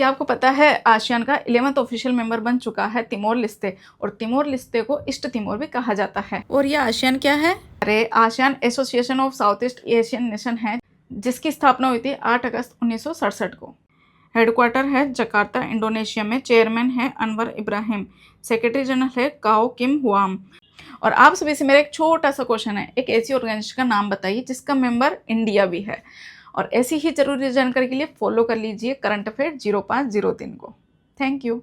क्या आपको पता है आसियान का 11वां ऑफिशियल मेंबर बन चुका है तिमोर लिस्ते, और तिमोर लिस्ते को ईस्ट तिमोर भी कहा जाता है। और ये आसियान क्या है? अरे ASEAN association of south east Asian nation है, जिसकी स्थापना हुई थी 8 अगस्त 1967 को। हेडक्वार्टर है जकार्ता इंडोनेशिया में। चेयरमैन है अनवर इब्राहिम। सेक्रेटरी जनरल है काओ किम हुआम। और आप सभी से मेरा एक छोटा सा क्वेश्चन है, एक ऐसी ऑर्गेनाइजेशन का नाम बताइए जिसका मेंबर इंडिया भी है। और ऐसी ही जरूरी जानकारी के लिए फॉलो कर लीजिए करंट अफेयर 0503 को। Thank you.